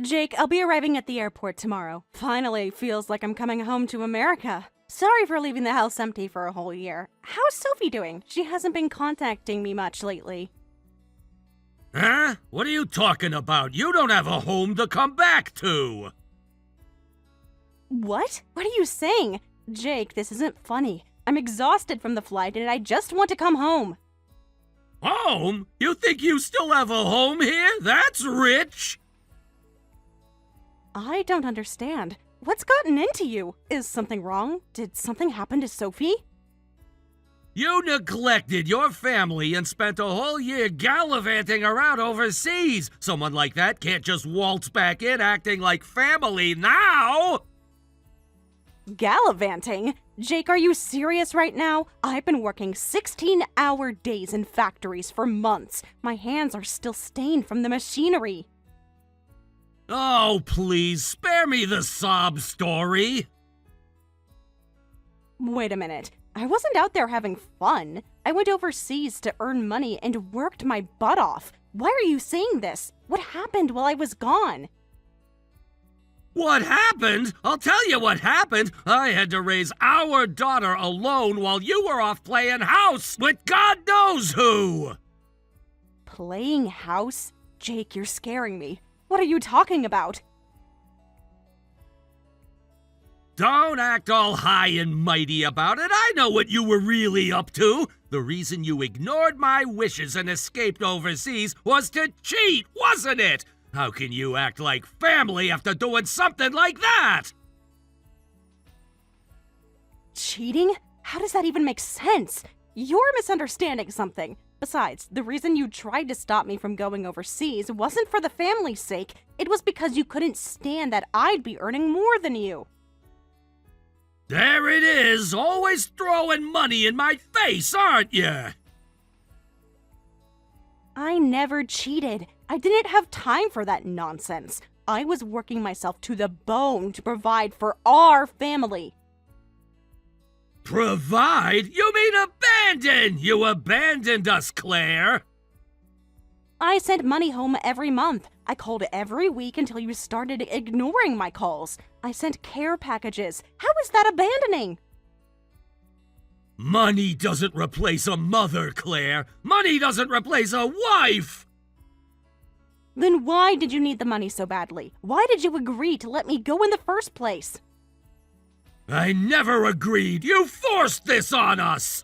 Jake, I'll be arriving at the airport tomorrow. Finally, feels like I'm coming home to America. Sorry for leaving the house empty for a whole year. How's Sophie doing? She hasn't been contacting me much lately. Huh? What are you talking about? You don't have a home to come back to! What? What are you saying? Jake, this isn't funny. I'm exhausted from the flight and I just want to come home. Home? You think you still have a home here? That's rich! I don't understand. What's gotten into you? Is something wrong? Did something happen to Sophie? You neglected your family and spent a whole year gallivanting around overseas. Someone like that can't just waltz back in acting like family now! Gallivanting? Jake, are you serious right now? I've been working 16-hour days in factories for months. My hands are still stained from the machinery. Oh, please, spare me the sob story. Wait a minute. I wasn't out there having fun. I went overseas to earn money and worked my butt off. Why are you saying this? What happened while I was gone? What happened? I'll tell you what happened. I had to raise our daughter alone while you were off playing house with God knows who. Playing house? Jake, you're scaring me. What are you talking about? Don't act all high and mighty about it. I know what you were really up to. The reason you ignored my wishes and escaped overseas was to cheat, wasn't it? How can you act like family after doing something like that? Cheating? How does that even make sense? You're misunderstanding something. Besides, the reason you tried to stop me from going overseas wasn't for the family's sake. It was because you couldn't stand that I'd be earning more than you. There it is, always throwing money in my face, aren't you? I never cheated. I didn't have time for that nonsense. I was working myself to the bone to provide for our family. Provide? You mean abandon! You abandoned us, Claire! I sent money home every month. I called every week until you started ignoring my calls. I sent care packages. How is that abandoning? Money doesn't replace a mother, Claire. Money doesn't replace a wife! Then why did you need the money so badly? Why did you agree to let me go in the first place? I never agreed. You forced this on us!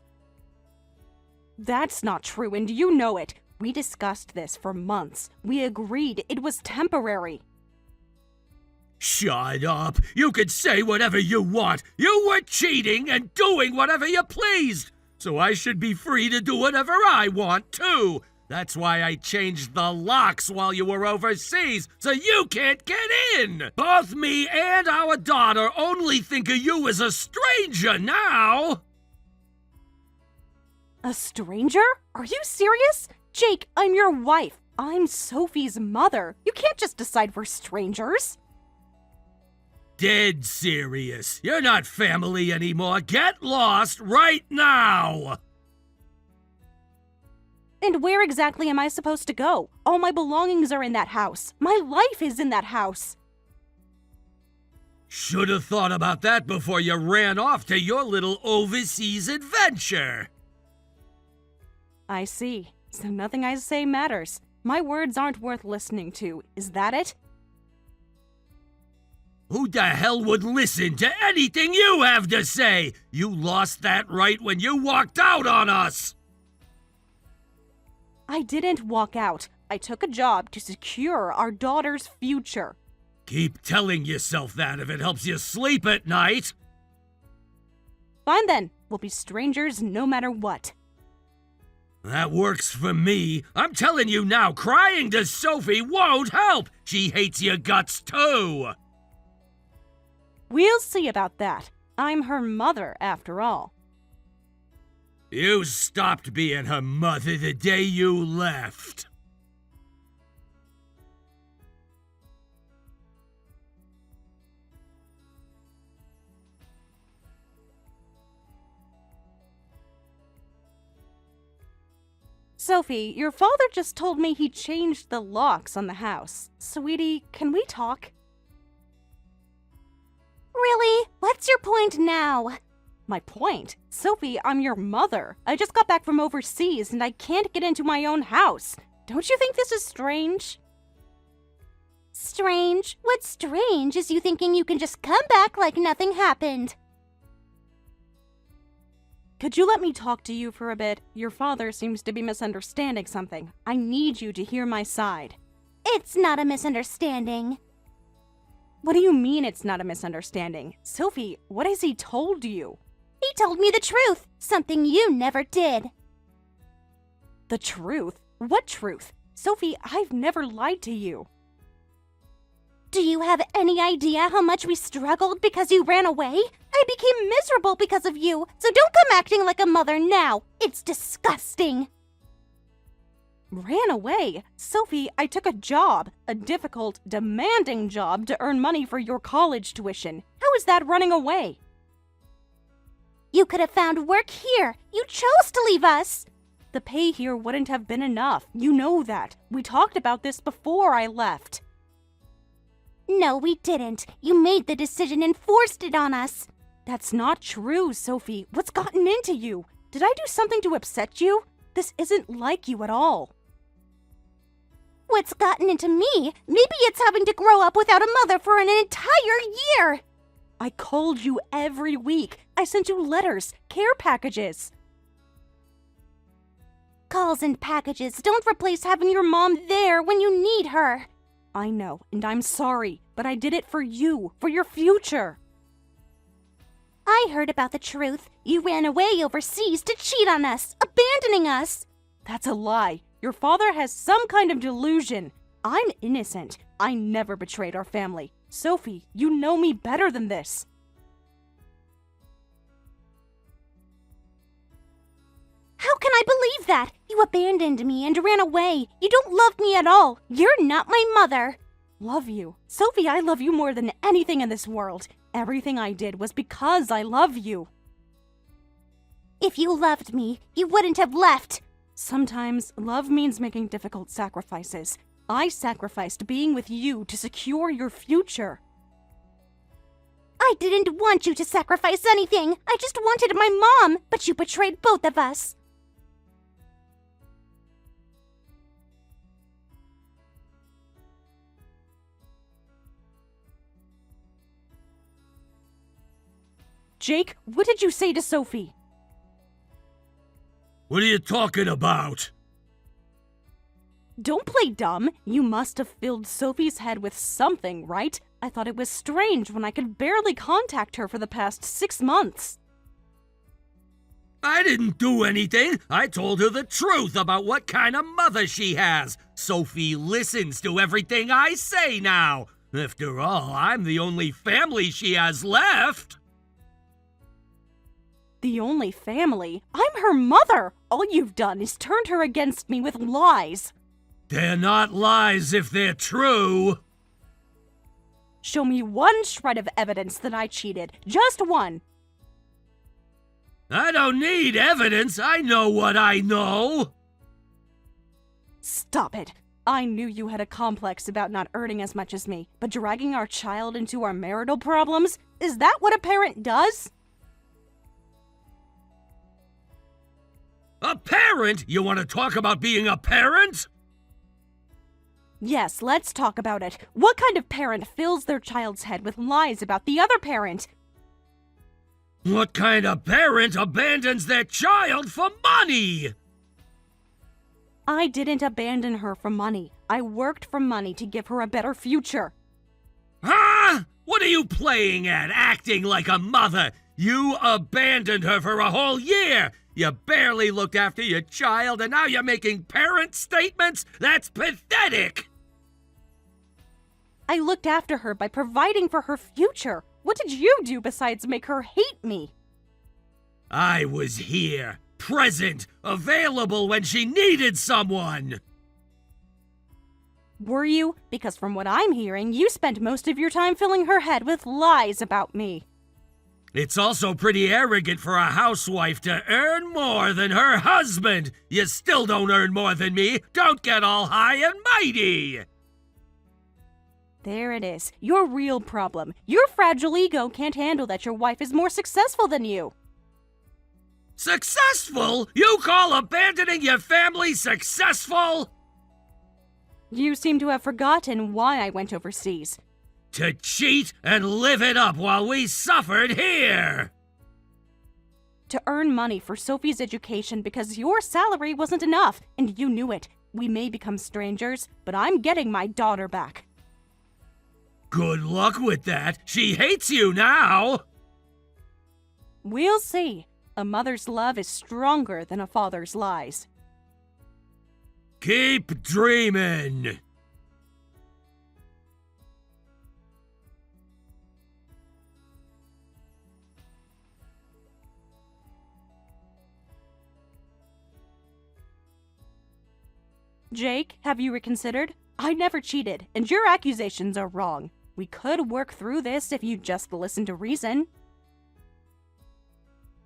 That's not true, and you know it. We discussed this for months. We agreed it was temporary. Shut up! You can say whatever you want! You were cheating and doing whatever you pleased! So I should be free to do whatever I want, too! That's why I changed the locks while you were overseas, so you can't get in! Both me and our daughter only think of you as a stranger now! A stranger? Are you serious? Jake, I'm your wife. I'm Sophie's mother. You can't just decide we're strangers. Dead serious. You're not family anymore. Get lost right now! And where exactly am I supposed to go? All my belongings are in that house. My life is in that house. Should have thought about that before you ran off to your little overseas adventure. I see. So nothing I say matters. My words aren't worth listening to. Is that it? Who the hell would listen to anything you have to say? You lost that right when you walked out on us. I didn't walk out. I took a job to secure our daughter's future. Keep telling yourself that if it helps you sleep at night. Fine then. We'll be strangers no matter what. That works for me. I'm telling you now, crying to Sophie won't help. She hates your guts too. We'll see about that. I'm her mother, after all. You stopped being her mother the day you left. Sophie, your father just told me he changed the locks on the house. Sweetie, can we talk? Really? What's your point now? My point? Sophie, I'm your mother. I just got back from overseas and I can't get into my own house. Don't you think this is strange? Strange? What's strange is you thinking you can just come back like nothing happened. Could you let me talk to you for a bit? Your father seems to be misunderstanding something. I need you to hear my side. It's not a misunderstanding. What do you mean it's not a misunderstanding? Sophie, what has he told you? He told me the truth, something you never did. The truth? What truth? Sophie, I've never lied to you. Do you have any idea how much we struggled because you ran away? I became miserable because of you, so don't come acting like a mother now. It's disgusting. Ran away? Sophie, I took a job, a difficult, demanding job to earn money for your college tuition. How is that running away? You could have found work here. You chose to leave us. The pay here wouldn't have been enough. You know that. We talked about this before I left. No, we didn't. You made the decision and forced it on us. That's not true, Sophie. What's gotten into you? Did I do something to upset you? This isn't like you at all. What's gotten into me? Maybe it's having to grow up without a mother for an entire year. I called you every week. I sent you letters, care packages. Calls and packages don't replace having your mom there when you need her. I know, and I'm sorry, but I did it for you, for your future. I heard about the truth. You ran away overseas to cheat on us, abandoning us. That's a lie. Your father has some kind of delusion. I'm innocent. I never betrayed our family. Sophie, you know me better than this. How can I believe that? You abandoned me and ran away. You don't love me at all. You're not my mother. Love you. Sophie, I love you more than anything in this world. Everything I did was because I love you. If you loved me, you wouldn't have left. Sometimes love means making difficult sacrifices. I sacrificed being with you to secure your future. I didn't want you to sacrifice anything. I just wanted my mom, but you betrayed both of us. Jake, what did you say to Sophie? What are you talking about? Don't play dumb. You must have filled Sophie's head with something, right? I thought it was strange when I could barely contact her for the past 6 months. I didn't do anything. I told her the truth about what kind of mother she has. Sophie listens to everything I say now. After all, I'm the only family she has left. The only family? I'm her mother! All you've done is turned her against me with lies. They're not lies if they're true. Show me one shred of evidence that I cheated. Just one. I don't need evidence. I know what I know. Stop it. I knew you had a complex about not earning as much as me, but dragging our child into our marital problems? Is that what a parent does? A parent? You want to talk about being a parent? Yes, let's talk about it. What kind of parent fills their child's head with lies about the other parent? What kind of parent abandons their child for money? I didn't abandon her for money. I worked for money to give her a better future. Huh? What are you playing at, acting like a mother? You abandoned her for a whole year! You barely looked after your child, and now you're making parent statements? That's pathetic! I looked after her by providing for her future. What did you do besides make her hate me? I was here, present, available when she needed someone! Were you? Because from what I'm hearing, you spent most of your time filling her head with lies about me. It's also pretty arrogant for a housewife to earn more than her husband. You still don't earn more than me. Don't get all high and mighty. There it is. Your real problem. Your fragile ego can't handle that your wife is more successful than you. Successful? You call abandoning your family successful? You seem to have forgotten why I went overseas. To cheat and live it up while we suffered here. To earn money for Sophie's education because your salary wasn't enough, and you knew it. We may become strangers, but I'm getting my daughter back. Good luck with that. She hates you now. We'll see. A mother's love is stronger than a father's lies. Keep dreaming. Jake, have you reconsidered? I never cheated, and your accusations are wrong. We could work through this if you just listen to reason.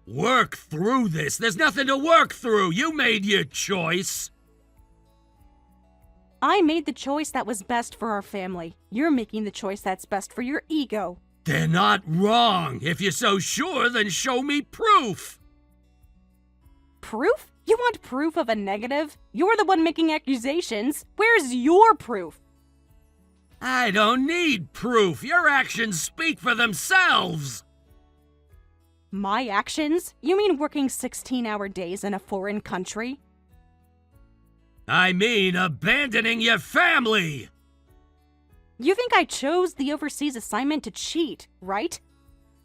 Work through this? There's nothing to work through. You made your choice. I made the choice that was best for our family. You're making the choice that's best for your ego. They're not wrong. If you're so sure, then show me proof. Proof? You want proof of a negative? You're the one making accusations. Where's your proof? I don't need proof. Your actions speak for themselves. My actions? You mean working 16-hour days in a foreign country? I mean abandoning your family. You think I chose the overseas assignment to cheat, right?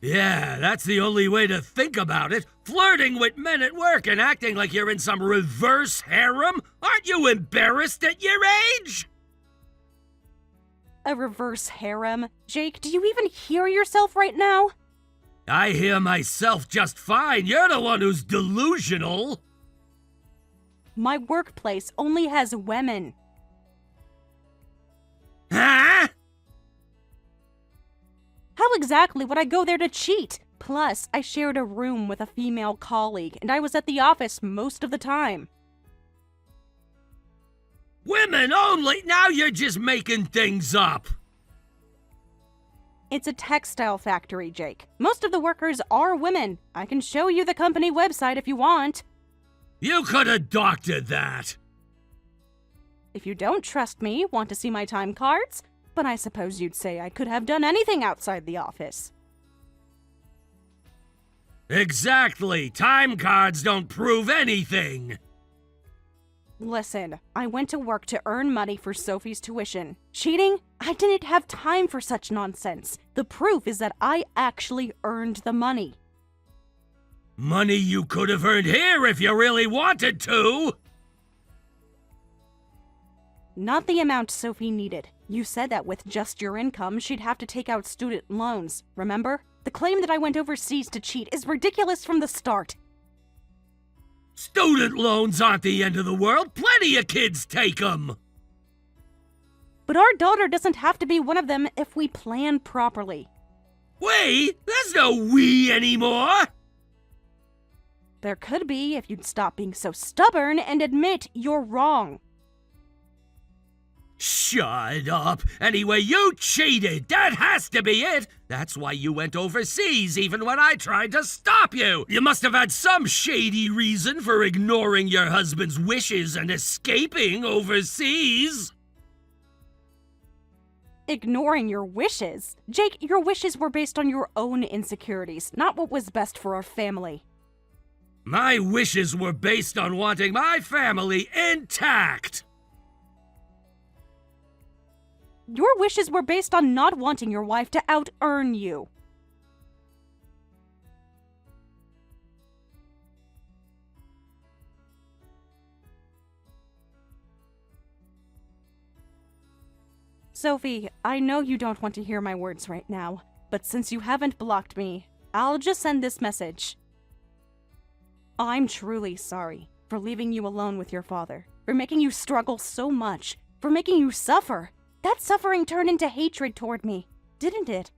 Yeah, that's the only way to think about it. Flirting with men at work and acting like you're in some reverse harem? Aren't you embarrassed at your age? A reverse harem? Jake, do you even hear yourself right now? I hear myself just fine. You're the one who's delusional. My workplace only has women. Huh? How exactly would I go there to cheat? Plus, I shared a room with a female colleague, and I was at the office most of the time. Women only? Now you're just making things up. It's a textile factory, Jake. Most of the workers are women. I can show you the company website if you want. You could have doctored that. If you don't trust me, want to see my time cards? But I suppose you'd say I could have done anything outside the office. Exactly. Time cards don't prove anything. Listen, I went to work to earn money for Sophie's tuition. Cheating? I didn't have time for such nonsense. The proof is that I actually earned the money. Money you could have earned here if you really wanted to. Not the amount Sophie needed. You said that with just your income, she'd have to take out student loans, remember? The claim that I went overseas to cheat is ridiculous from the start. Student loans aren't the end of the world. Plenty of kids take them. But our daughter doesn't have to be one of them if we plan properly. We? There's no we anymore. There could be if you'd stop being so stubborn and admit you're wrong. Shut up. Anyway, you cheated. That has to be it. That's why you went overseas, even when I tried to stop you. You must have had some shady reason for ignoring your husband's wishes and escaping overseas. Ignoring your wishes? Jake, your wishes were based on your own insecurities, not what was best for our family. My wishes were based on wanting my family intact. Your wishes were based on not wanting your wife to out-earn you. Sophie, I know you don't want to hear my words right now, but since you haven't blocked me, I'll just send this message. I'm truly sorry for leaving you alone with your father, for making you struggle so much, for making you suffer. That suffering turned into hatred toward me, didn't it?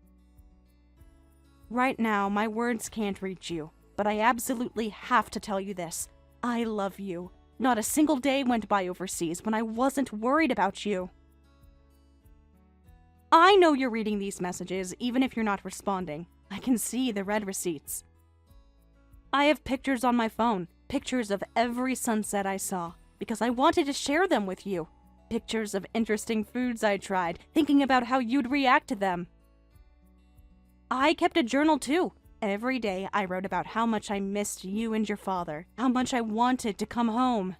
Right now, my words can't reach you, but I absolutely have to tell you this. I love you. Not a single day went by overseas when I wasn't worried about you. I know you're reading these messages, even if you're not responding. I can see the red receipts. I have pictures on my phone, pictures of every sunset I saw, because I wanted to share them with you. Pictures of interesting foods I tried, thinking about how you'd react to them. I kept a journal too. Every day I wrote about how much I missed you and your father, how much I wanted to come home.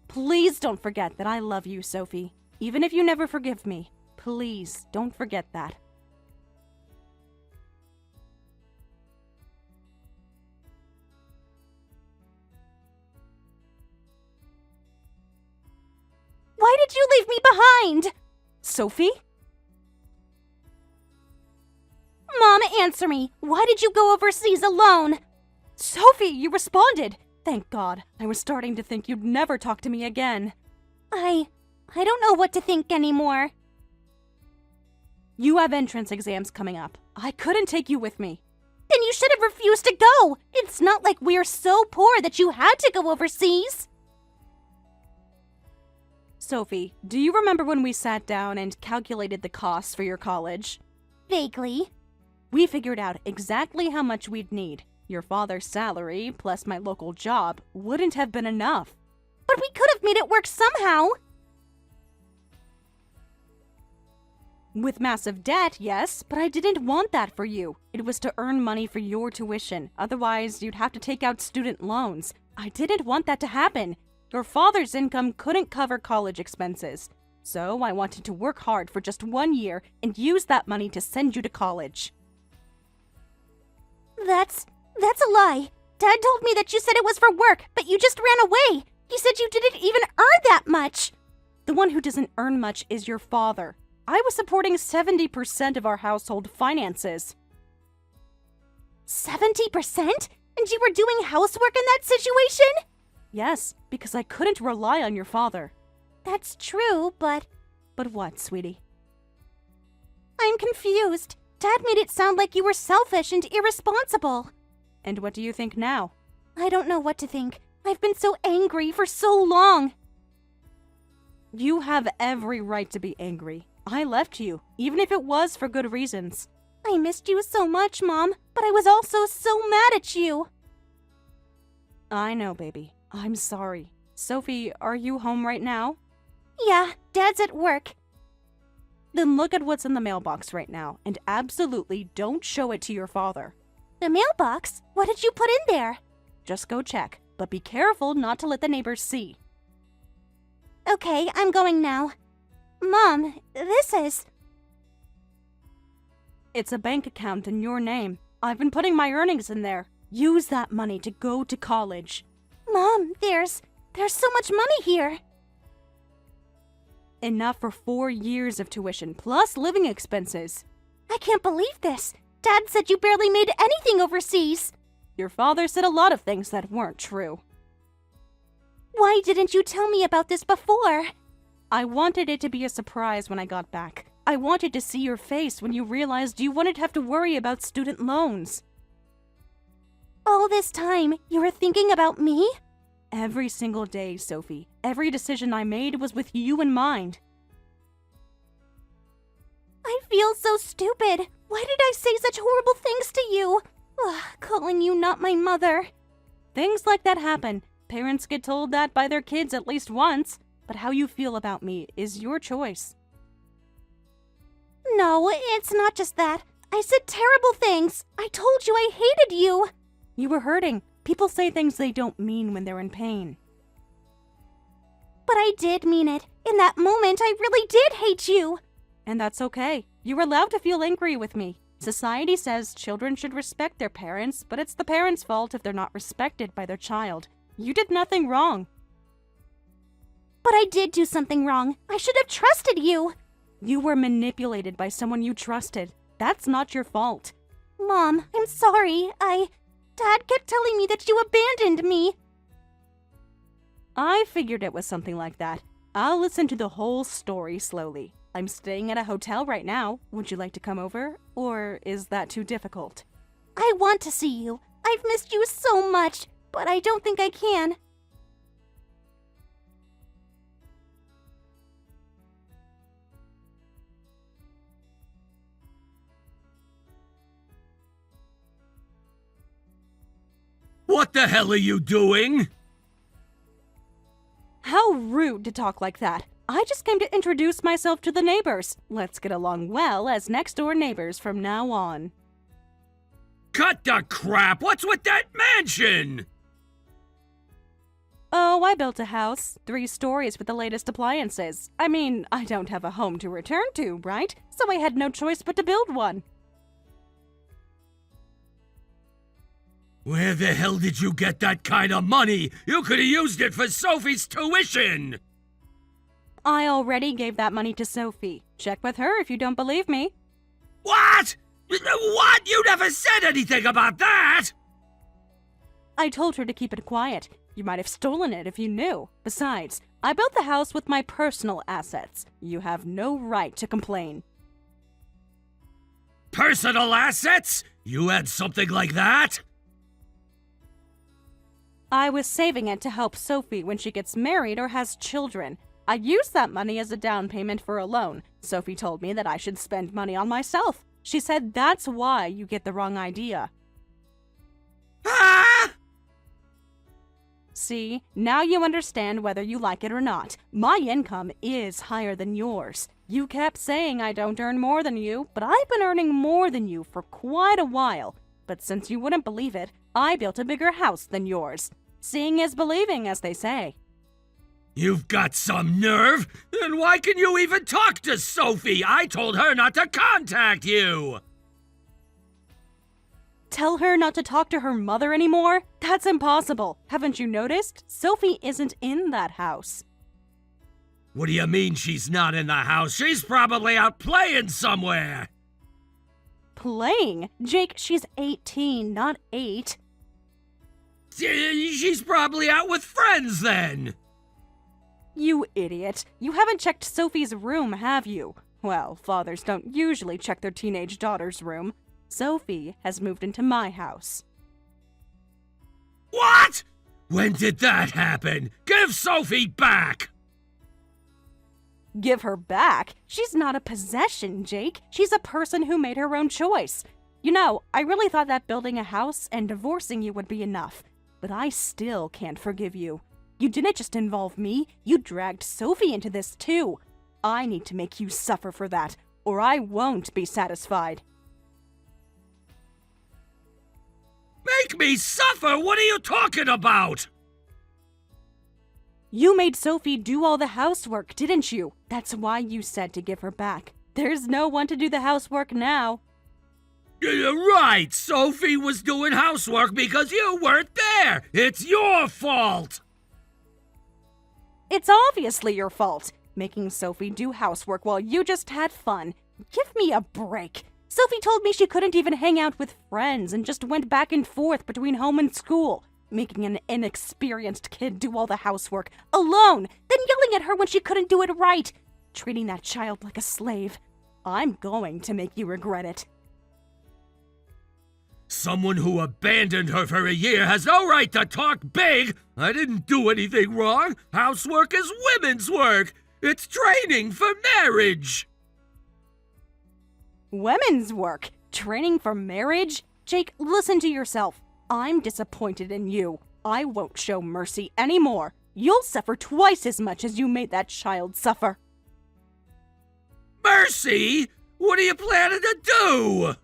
Please don't forget that I love you, Sophie. Even if you never forgive me, please don't forget that. Why did you leave me behind? Sophie? Mom, answer me. Why did you go overseas alone? Sophie, you responded. Thank God. I was starting to think you'd never talk to me again. I don't know what to think anymore. You have entrance exams coming up. I couldn't take you with me. Then you should have refused to go. It's not like we're so poor that you had to go overseas. Sophie, do you remember when we sat down and calculated the costs for your college? Vaguely. We figured out exactly how much we'd need. Your father's salary, plus my local job, wouldn't have been enough. But we could have made it work somehow. With massive debt, yes, but I didn't want that for you. It was to earn money for your tuition. Otherwise, you'd have to take out student loans. I didn't want that to happen. Your father's income couldn't cover college expenses. So I wanted to work hard for just 1 year and use that money to send you to college. That's a lie. Dad told me that you said it was for work, but you just ran away. He said you didn't even earn that much. The one who doesn't earn much is your father. I was supporting 70% of our household finances. 70%? And you were doing housework in that situation? Yes, because I couldn't rely on your father. That's true, but... But what, sweetie? I'm confused. Dad made it sound like you were selfish and irresponsible. And what do you think now? I don't know what to think. I've been so angry for so long. You have every right to be angry. I left you, even if it was for good reasons. I missed you so much, Mom, but I was also so mad at you. I know, baby. I'm sorry. Sophie, are you home right now? Yeah, Dad's at work. Then look at what's in the mailbox right now, and absolutely don't show it to your father. The mailbox? What did you put in there? Just go check, but be careful not to let the neighbors see. Okay, I'm going now. Mom, this is... It's a bank account in your name. I've been putting my earnings in there. Use that money to go to college. Mom, there's so much money here. Enough for 4 years of tuition, plus living expenses. I can't believe this. Dad said you barely made anything overseas. Your father said a lot of things that weren't true. Why didn't you tell me about this before? I wanted it to be a surprise when I got back. I wanted to see your face when you realized you wouldn't have to worry about student loans. All this time, you were thinking about me? Every single day, Sophie. Every decision I made was with you in mind. I feel so stupid. Why did I say such horrible things to you? Ugh, calling you not my mother. Things like that happen. Parents get told that by their kids at least once. But how you feel about me is your choice. No, it's not just that. I said terrible things. I told you I hated you. You were hurting. People say things they don't mean when they're in pain. But I did mean it. In that moment, I really did hate you. And that's okay. You're allowed to feel angry with me. Society says children should respect their parents, but it's the parents' fault if they're not respected by their child. You did nothing wrong. But I did do something wrong. I should have trusted you. You were manipulated by someone you trusted. That's not your fault. Mom, I'm sorry. Dad kept telling me that you abandoned me. I figured it was something like that. I'll listen to the whole story slowly. I'm staying at a hotel right now. Would you like to come over? Or is that too difficult? I want to see you. I've missed you so much, but I don't think I can. What the hell are you doing? How rude to talk like that. I just came to introduce myself to the neighbors. Let's get along well as next-door neighbors from now on. Cut the crap! What's with that mansion? Oh, I built a house. 3 stories with the latest appliances. I mean, I don't have a home to return to, right? So I had no choice but to build one. Where the hell did you get that kind of money? You could have used it for Sophie's tuition! I already gave that money to Sophie. Check with her if you don't believe me. What? What? You never said anything about that! I told her to keep it quiet. You might have stolen it if you knew. Besides, I built the house with my personal assets. You have no right to complain. Personal assets? You had something like that? I was saving it to help Sophie when she gets married or has children. I used that money as a down payment for a loan. Sophie told me that I should spend money on myself. She said that's why you get the wrong idea. Ah! See, now you understand whether you like it or not. My income is higher than yours. You kept saying I don't earn more than you, but I've been earning more than you for quite a while. But since you wouldn't believe it, I built a bigger house than yours. Seeing is believing, as they say. You've got some nerve? Then why can you even talk to Sophie? I told her not to contact you! Tell her not to talk to her mother anymore? That's impossible. Haven't you noticed? Sophie isn't in that house. What do you mean she's not in the house? She's probably out playing somewhere! Playing? Jake, she's 18, not 8. She's probably out with friends then! You idiot. You haven't checked Sophie's room, have you? Well, fathers don't usually check their teenage daughter's room. Sophie has moved into my house. What? When did that happen? Give Sophie back! Give her back? She's not a possession, Jake. She's a person who made her own choice. You know, I really thought that building a house and divorcing you would be enough. But I still can't forgive you. You didn't just involve me, you dragged Sophie into this too. I need to make you suffer for that, or I won't be satisfied. Make me suffer? What are you talking about? You made Sophie do all the housework, didn't you? That's why you said to give her back. There's no one to do the housework now. Right, Sophie was doing housework because you weren't there. It's your fault. It's obviously your fault, making Sophie do housework while you just had fun. Give me a break. Sophie told me she couldn't even hang out with friends and just went back and forth between home and school, making an inexperienced kid do all the housework alone, then yelling at her when she couldn't do it right, treating that child like a slave. I'm going to make you regret it. Someone who abandoned her for a year has no right to talk big. I didn't do anything wrong. Housework is women's work. It's training for marriage. Women's work? Training for marriage? Jake, listen to yourself. I'm disappointed in you. I won't show mercy anymore. You'll suffer twice as much as you made that child suffer. Mercy? What are you planning to do?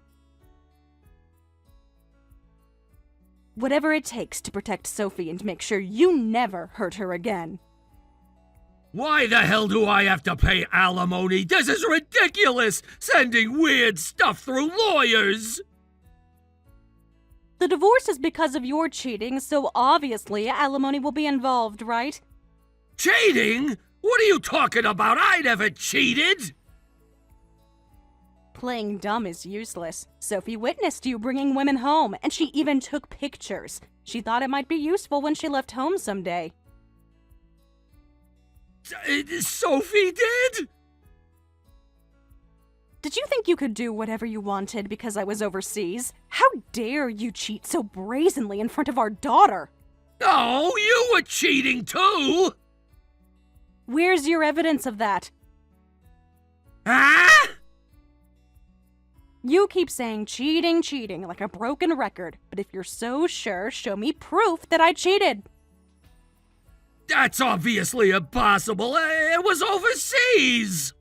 Whatever it takes to protect Sophie and make sure you never hurt her again. Why the hell do I have to pay alimony? This is ridiculous! Sending weird stuff through lawyers! The divorce is because of your cheating, so obviously alimony will be involved, right? Cheating? What are you talking about? I never cheated! Playing dumb is useless. Sophie witnessed you bringing women home, and she even took pictures. She thought it might be useful when she left home someday. Sophie did? Did you think you could do whatever you wanted because I was overseas? How dare you cheat so brazenly in front of our daughter? Oh, you were cheating too! Where's your evidence of that? Huh? You keep saying cheating, cheating, like a broken record. But if you're so sure, show me proof that I cheated. That's obviously impossible. It was overseas!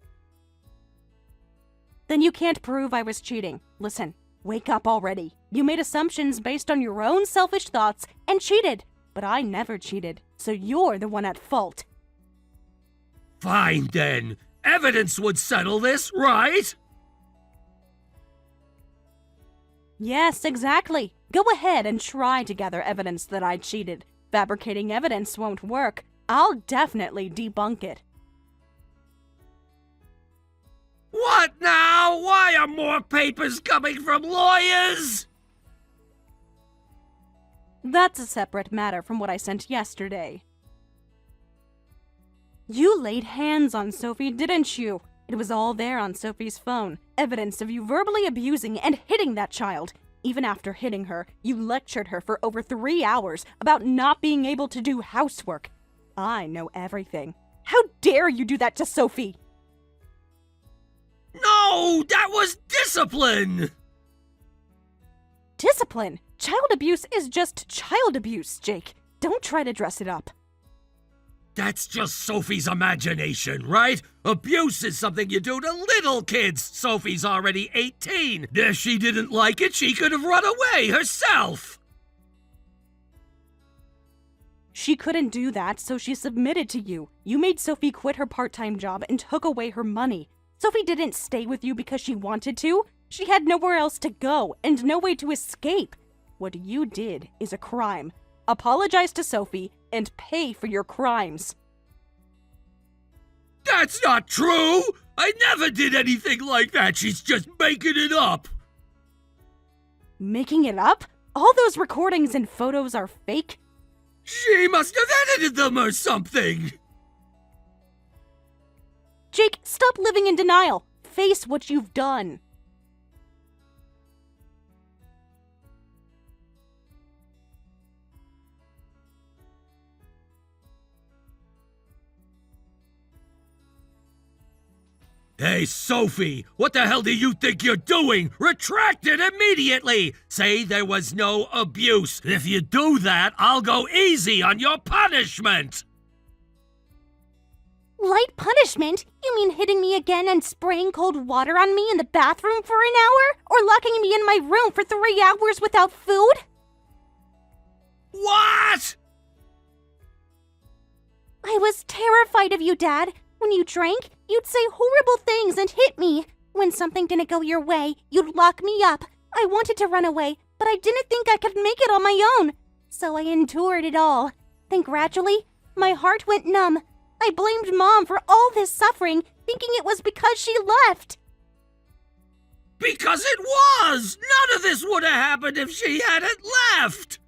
Then you can't prove I was cheating. Listen, wake up already. You made assumptions based on your own selfish thoughts and cheated. But I never cheated, so you're the one at fault. Fine then. Evidence would settle this, right? Yes, exactly. Go ahead and try to gather evidence that I cheated. Fabricating evidence won't work. I'll definitely debunk it. What now? Why are more papers coming from lawyers? That's a separate matter from what I sent yesterday. You laid hands on Sophie, didn't you? It was all there on Sophie's phone. Evidence of you verbally abusing and hitting that child. Even after hitting her, you lectured her for over 3 hours about not being able to do housework. I know everything. How dare you do that to Sophie? No, that was discipline! Discipline? Child abuse is just child abuse, Jake. Don't try to dress it up. That's just Sophie's imagination, right? Abuse is something you do to little kids. Sophie's already 18. If she didn't like it, she could have run away herself. She couldn't do that, so she submitted to you. You made Sophie quit her part-time job and took away her money. Sophie didn't stay with you because she wanted to. She had nowhere else to go and no way to escape. What you did is a crime. Apologize to Sophie and pay for your crimes. That's not true! I never did anything like that. She's just making it up. Making it up? All those recordings and photos are fake? She must have edited them or something. Jake, stop living in denial. Face what you've done. Hey, Sophie, what the hell do you think you're doing? Retract it immediately! Say there was no abuse. If you do that, I'll go easy on your punishment! Light punishment? You mean hitting me again and spraying cold water on me in the bathroom for an hour? Or locking me in my room for 3 hours without food? What? I was terrified of you, Dad. When you drank, you'd say horrible things and hit me. When something didn't go your way, you'd lock me up. I wanted to run away, but I didn't think I could make it on my own. So I endured it all. Then gradually, my heart went numb. I blamed Mom for all this suffering, thinking it was because she left. Because it was! None of this would have happened if she hadn't left!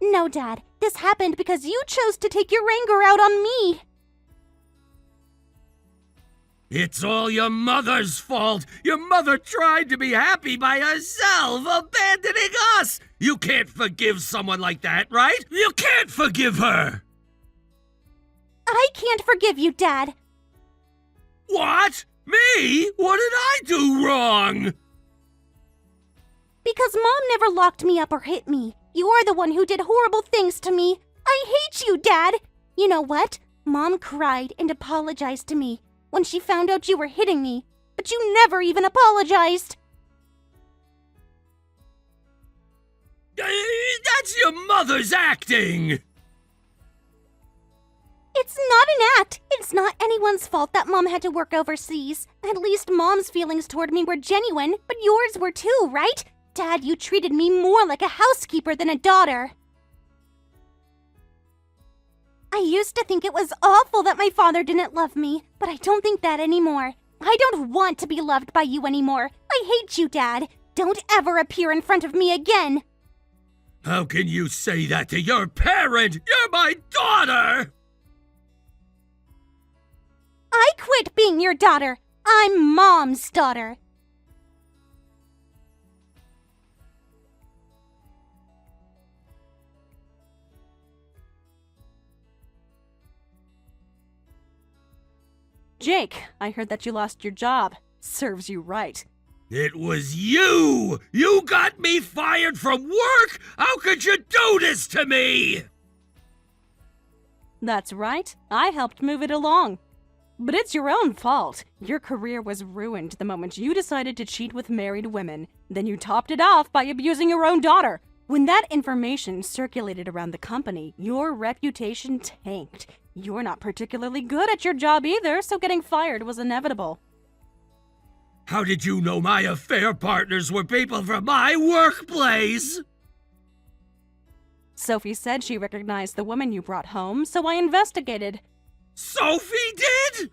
No, Dad. This happened because you chose to take your anger out on me. It's all your mother's fault. Your mother tried to be happy by herself, abandoning us. You can't forgive someone like that, right? You can't forgive her. I can't forgive you, Dad. What? Me? What did I do wrong? Because Mom never locked me up or hit me. You're the one who did horrible things to me. I hate you, Dad. You know what? Mom cried and apologized to me when she found out you were hitting me, but you never even apologized. That's your mother's acting. It's not an act. It's not anyone's fault that Mom had to work overseas. At least Mom's feelings toward me were genuine, but yours were too, right? Dad, you treated me more like a housekeeper than a daughter. I used to think it was awful that my father didn't love me, but I don't think that anymore. I don't want to be loved by you anymore. I hate you, Dad. Don't ever appear in front of me again. How can you say that to your parent? You're my daughter! I quit being your daughter. I'm Mom's daughter. Jake, I heard that you lost your job. Serves you right. It was you! You got me fired from work! How could you do this to me? That's right. I helped move it along. But it's your own fault. Your career was ruined the moment you decided to cheat with married women. Then you topped it off by abusing your own daughter. When that information circulated around the company, your reputation tanked. You're not particularly good at your job either, so getting fired was inevitable. How did you know my affair partners were people from my workplace? Sophie said she recognized the woman you brought home, so I investigated. Sophie did?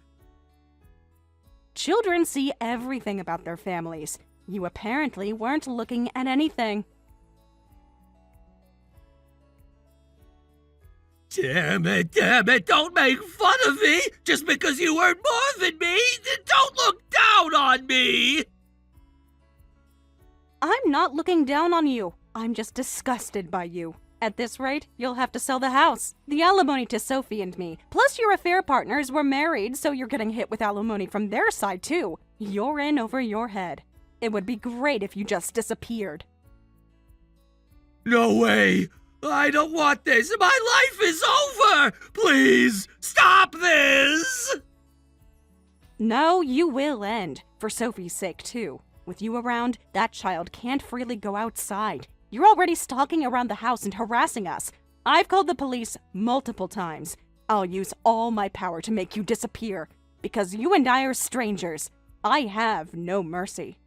Children see everything about their families. You apparently weren't looking at anything. Damn it, don't make fun of me just because you earn more than me! Don't look down on me! I'm not looking down on you. I'm just disgusted by you. At this rate, you'll have to sell the house. The alimony to Sophie and me. Plus your affair partners were married, so you're getting hit with alimony from their side too. You're in over your head. It would be great if you just disappeared. No way! I don't want this! My life is over! Please, stop this! No, you will end. For Sophie's sake too. With you around, that child can't freely go outside. You're already stalking around the house and harassing us. I've called the police multiple times. I'll use all my power to make you disappear. Because you and I are strangers. I have no mercy.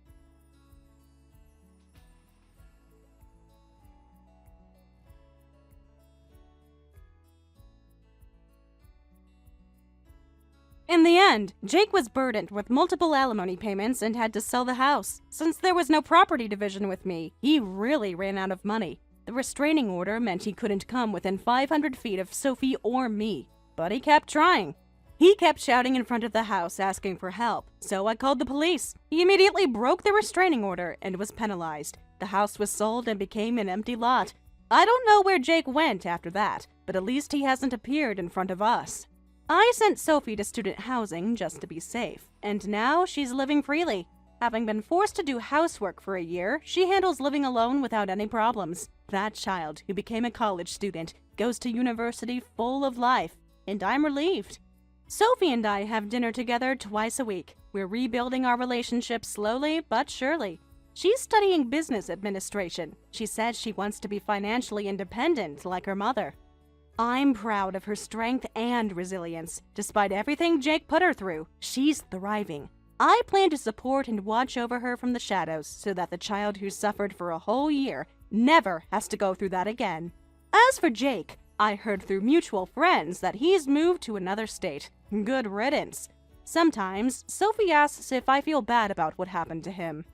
In the end, Jake was burdened with multiple alimony payments and had to sell the house. Since there was no property division with me, he really ran out of money. The restraining order meant he couldn't come within 500 feet of Sophie or me, but he kept trying. He kept shouting in front of the house asking for help, so I called the police. He immediately broke the restraining order and was penalized. The house was sold and became an empty lot. I don't know where Jake went after that, but at least he hasn't appeared in front of us. I sent Sophie to student housing just to be safe, and now she's living freely. Having been forced to do housework for a year, she handles living alone without any problems. That child, who became a college student, goes to university full of life, and I'm relieved. Sophie and I have dinner together twice a week. We're rebuilding our relationship slowly but surely. She's studying business administration. She says she wants to be financially independent like her mother. I'm proud of her strength and resilience. Despite everything Jake put her through, she's thriving. I plan to support and watch over her from the shadows so that the child who suffered for a whole year never has to go through that again. As for Jake, I heard through mutual friends that he's moved to another state. Good riddance. Sometimes, Sophie asks if I feel bad about what happened to him.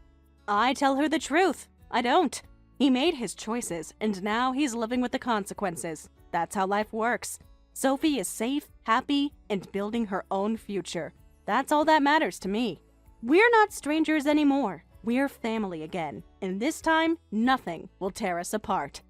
I tell her the truth. I don't. He made his choices, and now he's living with the consequences. That's how life works. Sophie is safe, happy, and building her own future. That's all that matters to me. We're not strangers anymore. We're family again. And this time, nothing will tear us apart.